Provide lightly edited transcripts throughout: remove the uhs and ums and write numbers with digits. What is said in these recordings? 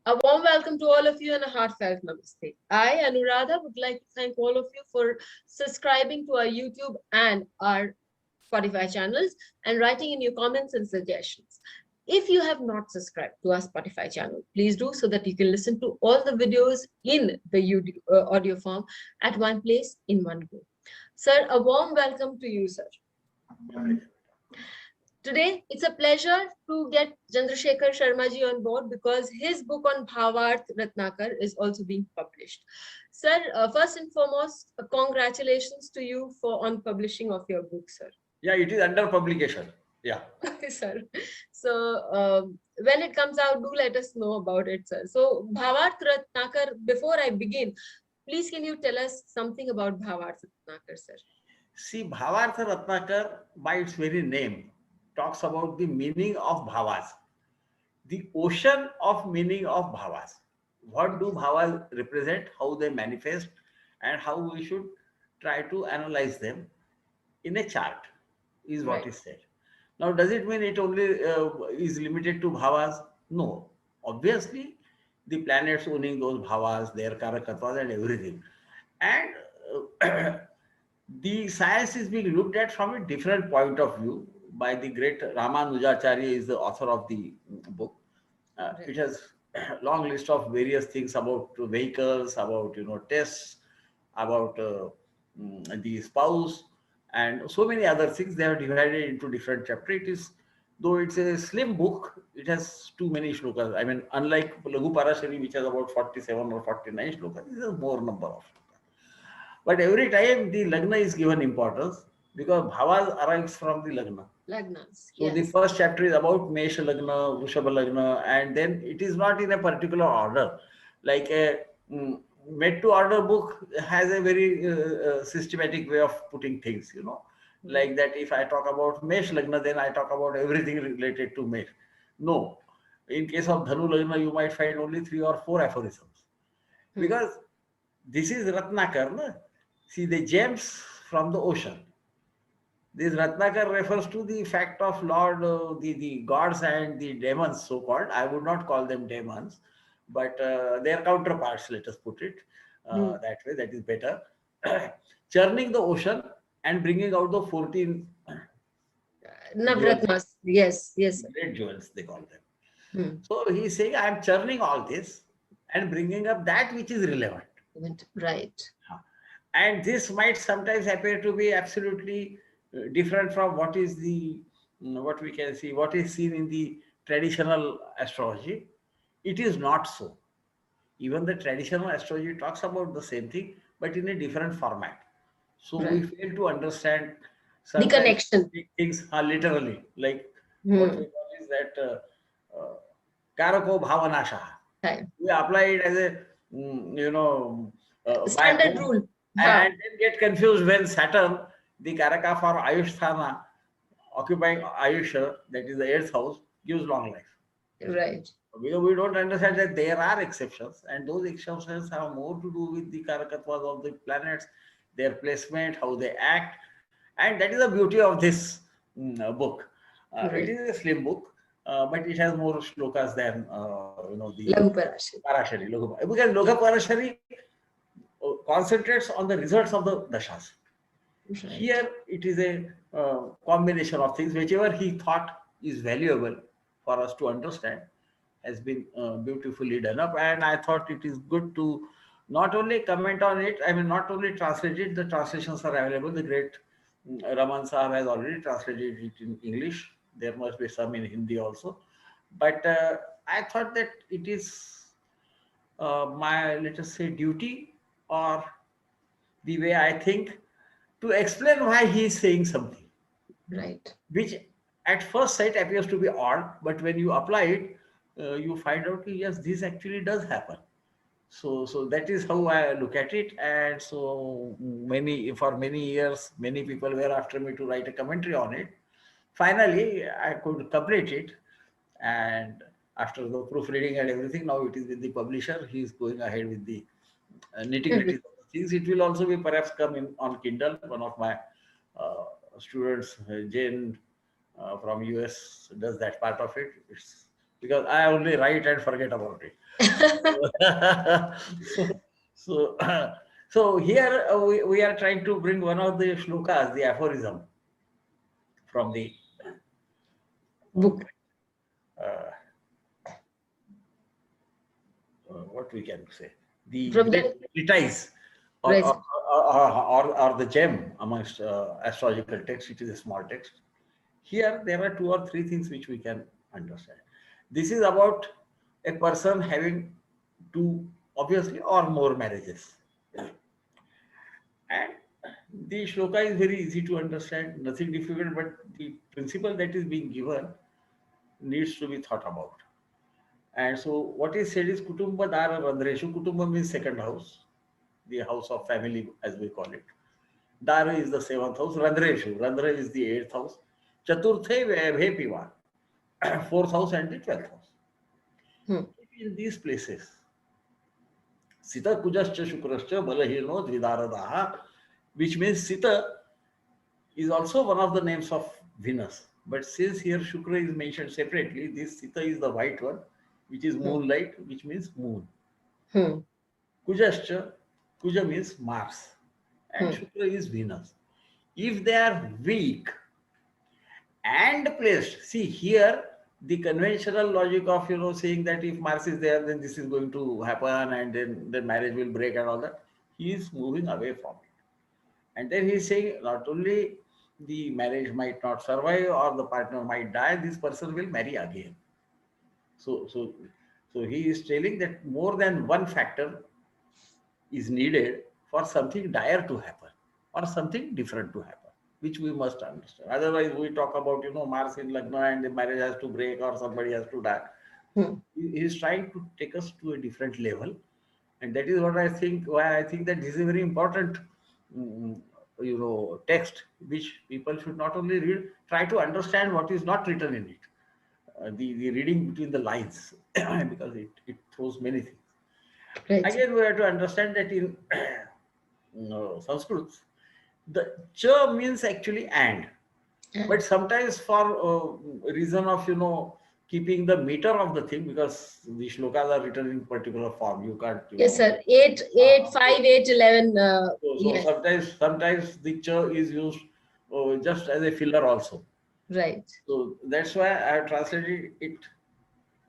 A warm welcome to all of you and a heartfelt namaste. I, Anuradha, would like to thank all of you for subscribing to our YouTube and our Spotify channels and writing in your comments and suggestions. If you have not subscribed to our Spotify channel, please do so that you can listen to all the videos in the audio form at one place in one go. Sir, a warm welcome to you, sir. Today, it's a pleasure to get Chandrasekhar Sharma ji on board because his book on Bhavarth Ratnakar is also being published. Sir, first and foremost, congratulations to you for on publishing of your book, sir. Yeah, it is under publication. Yeah. Okay, sir. So, when it comes out, do let us know about it, sir. So, Bhavarth Ratnakar, before I begin, please can you tell us something about Bhavarth Ratnakar, sir? See, Bhavartha Ratnakar, by its very name, talks about the meaning of bhavas, the ocean of meaning of bhavas. What do bhavas represent, how they manifest, and how we should try to analyze them in a chart, is what Right. is said. Now, does it mean it only is limited to bhavas? No. Obviously, the planets owning those bhavas, their karakatvas and everything. And the science is being looked at from a different point of view by the great Ramanujacharya is the author of the book. Right. It has a long list of various things about vehicles, about tests, about the spouse, and so many other things. They are divided into different chapters. It is, though it's a slim book, it has too many shlokas. I mean, unlike Laghu Parashari, which has about 47 or 49 shlokas, this is a more number of shlokas. But every time the lagna is given importance because bhavas arrives from the lagna. Lagnas, So the yes. first chapter is about Mesha Lagna, Vrishabha Lagna, and then it is not in a particular order. Like a made to order book has a very systematic way of putting things. Like that, if I talk about Mesh Lagna, then I talk about everything related to Mesh. No. In case of Dhanu Lagna, you might find only 3 or 4 aphorisms. Hmm. Because this is Ratnakar, na? See the gems from the ocean. This Ratnakar refers to the fact of Lord, the gods and the demons, so called. I would not call them demons, but their counterparts, let us put it Hmm. that way, that is better. Churning the ocean and bringing out the 14 jewels, Navratnas, yes, yes, sir. great jewels, they call them. Hmm. So he is saying, I am churning all this and bringing up that which is relevant. Right. And this might sometimes appear to be absolutely different from what is the what we can see, what is seen in the traditional astrology. It is not so. Even the traditional astrology talks about the same thing but in a different format, so we Right. fail to understand The sometimes connection. things are literally like what we Hmm. call is that karako bhavanasha. Right. We apply it as a by Standard home, rule. Huh. and then get confused when Saturn, the karaka for Ayushthana, occupying Ayusha, that is the eighth house, gives long life. Right. We don't understand that there are exceptions, and those exceptions have more to do with the karakatwas of the planets, their placement, how they act, and that is the beauty of this book. It Right. is a slim book, but it has more shlokas than the Lagu Parashar. Parashari, because Logha Parashari concentrates on the results of the dashas. Right. Here it is a combination of things. Whichever he thought is valuable for us to understand has been beautifully done up, and I thought it is good to not only comment on it. I mean, not only translate it. The translations are available. The great Raman Sahab has already translated it in English. There must be some in Hindi also, but I thought that it is my, let us say, duty or the way I think to explain why he is saying something, Right. which at first sight appears to be odd, but when you apply it, you find out yes, this actually does happen. So that is how I look at it, and so for many years, many people were after me to write a commentary on it. Finally, I could complete it, and after the proofreading and everything, now it is with the publisher. He is going ahead with the nitty-gritty of the things. It will also be perhaps come in on Kindle. One of my students, Jane from US, does that part of it. It's because I only write and forget about it. so, so, so here we are trying to bring one of the shlokas, the aphorism from the Book. uh, what we can say, the From great the treatise or, right. or, or the gem amongst astrological texts. It is a small text. Here there are two or three things which we can understand. This is about a person having two, obviously, or more marriages. And the shloka is very easy to understand, nothing difficult, but the principle that is being given needs to be thought about. And so what is said is Kutumba Dara Randreshu. Kutumba means second house, the house of family as we call it. Dara is the seventh house. Randreshu. Randra is the eighth house. Chaturthe Vebhe Piva. Fourth house and the 12th house. Hmm. In these places, Sita Kujascha Shukrascha Balahino Dvidaradaha, which means Sita is also one of the names of Venus. But since here Shukra is mentioned separately, this Sita is the white one, which is Hmm. moonlight, which means moon. Hmm. Kujascha, Kuja means Mars, and Hmm. Shukra is Venus. If they are weak and placed, see here the conventional logic of saying that if Mars is there, then this is going to happen, and then the marriage will break and all that. He is moving away from it. And then he's saying not only the marriage might not survive or the partner might die, this person will marry again. So, so, so he is telling that more than one factor is needed for something dire to happen or something different to happen, which we must understand. Otherwise, we talk about Mars in Lagna and the marriage has to break or somebody has to die. Hmm. He is trying to take us to a different level, and that is what I think. Why I think that this is a very important, mm, text which people should not only read, try to understand what is not written in it. The reading between the lines because it throws many things. Right. Again, we have to understand that in Sanskrit, the cha means actually and, but sometimes for reason of keeping the meter of the thing, because the shlokas are written in particular form, you can't Yes, sir. 8, 8, 5, 8, 11. so Yes. sometimes the cha is used just as a filler also. Right. So that's why I have translated it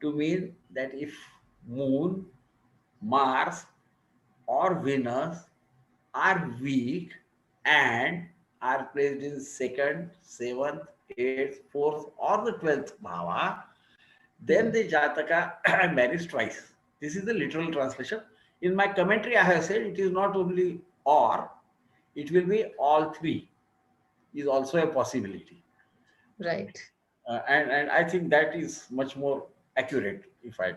to mean that if moon, Mars, or Venus are weak and are placed in second, seventh, eighth, fourth, or the 12th bhava, then the Jataka marries twice. This is the literal translation. In my commentary, I have said it is not only or, it will be all three, is also a possibility. Right. And I think that is much more accurate if I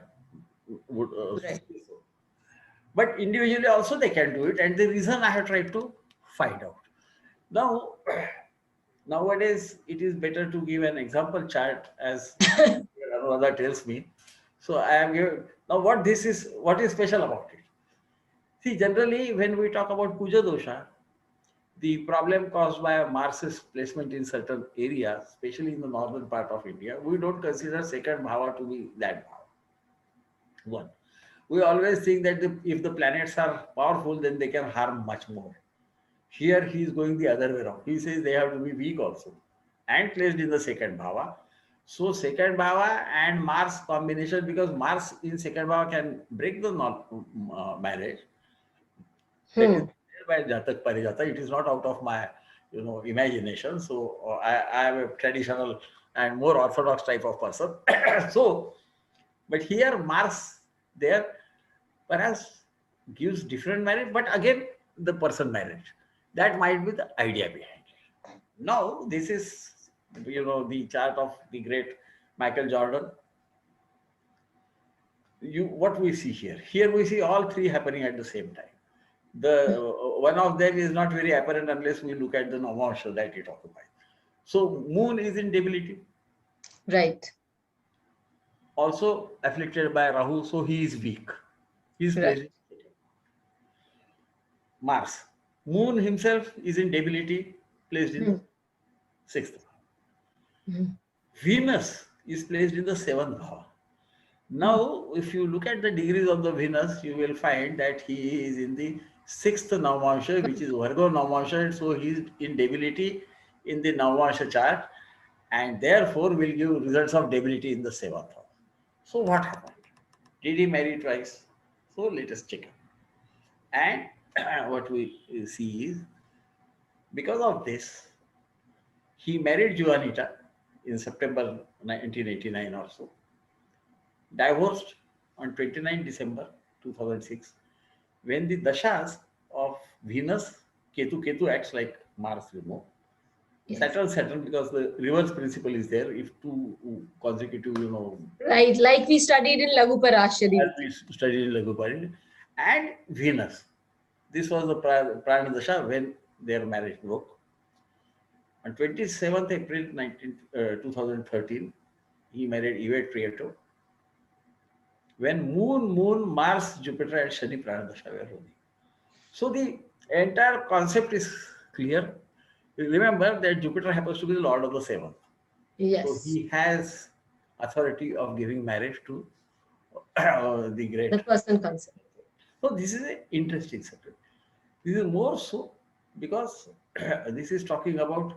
would Right. say so. But individually also they can do it, and the reason I have tried to find out. Now, nowadays it is better to give an example chart, as Anuradha tells me. So I am giving now what is special about it. See, generally when we talk about Kuja dosha, the problem caused by a Mars's placement in certain areas, especially in the northern part of India, we don't consider second bhava to be that bhava. One, we always think that if the planets are powerful, then they can harm much more. Here he is going the other way around. He says they have to be weak also and placed in the second bhava. So second bhava and Mars combination, because Mars in second bhava can break the marriage. That is Hmm. by Jatak Parijata. It is not out of my imagination. So I am a traditional and more orthodox type of person. So, but here Mars there perhaps gives different marriage, but again the person marriage. That might be the idea behind it. Now this is the chart of the great Michael Jordan. What we see here. Here we see all three happening at the same time. The one of them is not very apparent unless we look at the Navamsha that it occupies. So moon is in debility, Right. also afflicted by Rahu, so he is weak. He is Right. placed in Mars. Moon himself is in debility, placed in Hmm. the sixth. Hmm. Venus is placed in the seventh bhava. Now, if you look at the degrees of the Venus, you will find that he is in the sixth Navamsha, which is Virgo Navamsha, and so he is in debility in the Navamsha chart, and therefore will give results of debility in the seventh house. So what happened? Did he marry twice? So let us check. And what we see is because of this, he married Juanita in September 1989 or so, divorced on 29 December 2006, when the dashas of Venus, Ketu acts like Mars, Yes. Saturn, because the reverse principle is there. If two consecutive, Right, like we studied in Laghu Parashari. as we studied in Lagupari, and Venus. This was the Prana Dasha when their marriage broke. On 27th April 2013, he married Yvette Prieto. When Moon, Mars, Jupiter, and Shani Pranadasha were running. So the entire concept is clear. Remember that Jupiter happens to be the Lord of the Seventh. Yes. So he has authority of giving marriage to the great. The person concept. So this is an interesting subject. This is more so because this is talking about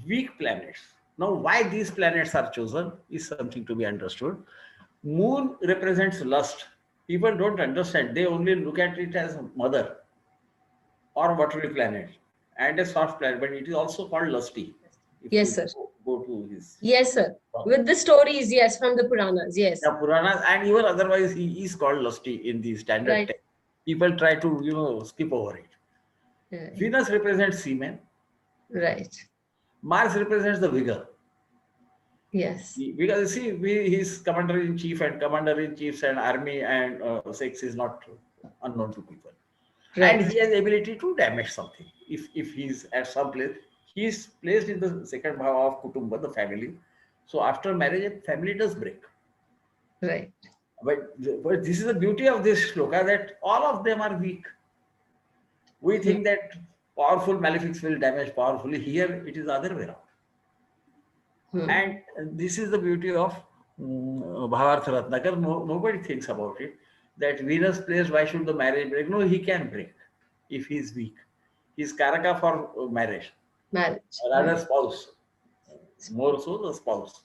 weak planets. Now, why these planets are chosen is something to be understood. Moon represents lust. People don't understand. They only look at it as mother or watery planet and a soft planet, but it is also called lusty. If Yes, you sir. Go to his. Yes, sir. With the stories, yes, from the Puranas, yes. Yeah, Puranas, and even otherwise, he is called lusty in the standard Right. text. People try to, skip over it. Right. Venus represents semen. Right. Mars represents the vigor. Yes. Because you see, he's commander in chief, and commander in chiefs and army and sex is not unknown to people. Right. And he has the ability to damage something. If he's at some place, he's placed in the second bhava of Kutumba, the family. So after marriage, a family does break. Right. But this is the beauty of this shloka, that all of them are weak. We think that powerful malefics will damage powerfully. Here it is the other way around. And this is the beauty of Bhavartha Ratnakar. Nobody thinks about it. That Venus placed, why should the marriage break? No, he can break if he is weak. He is Karaka for marriage. Marriage. Rather spouse. More so the spouse.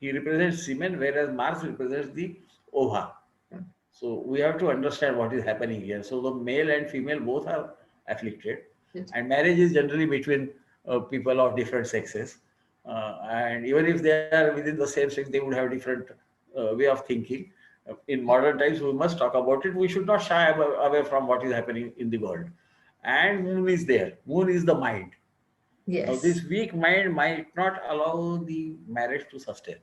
He represents semen, whereas Mars represents the ova. So we have to understand what is happening here. So the male and female both are afflicted. Yes. And marriage is generally between people of different sexes. And even if they are within the same sex, they would have different way of thinking. In modern times, we must talk about it. We should not shy away from what is happening in the world. And Moon is there. Moon is the mind. Yes. Now, this weak mind might not allow the marriage to sustain.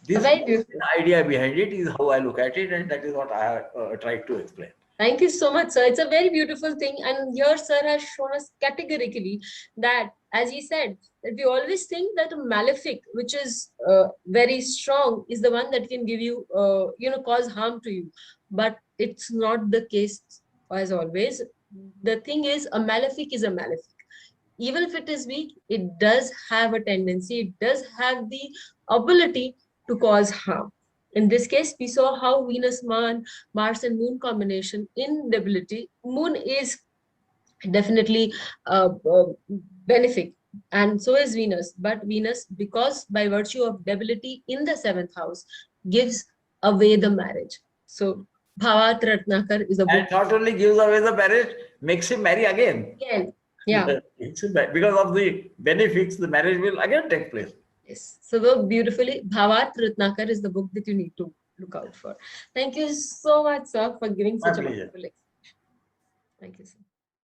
This idea behind it is how I look at it, and that is what I tried to explain. Thank you so much, sir. It's a very beautiful thing. And here, sir has shown us categorically that, as he said, that we always think that a malefic, which is very strong, is the one that can give you, cause harm to you. But it's not the case, as always. The thing is, a malefic is a malefic. Even if it is weak, it does have a tendency, it does have the ability to cause harm. In this case, we saw how Venus, Mars and Moon combination in debility. Moon is definitely benefic, and so is Venus. But Venus, because by virtue of debility in the seventh house, gives away the marriage. So Bhavat Ratnakar is a book. And not only gives away the marriage, makes him marry again. Yeah. Because of the benefits, the marriage will again take place. Yes. So work beautifully. Bhavat Ratnakar is the book that you need to look out for. Thank you so much, sir, for giving such a wonderful explanation. Thank you, sir.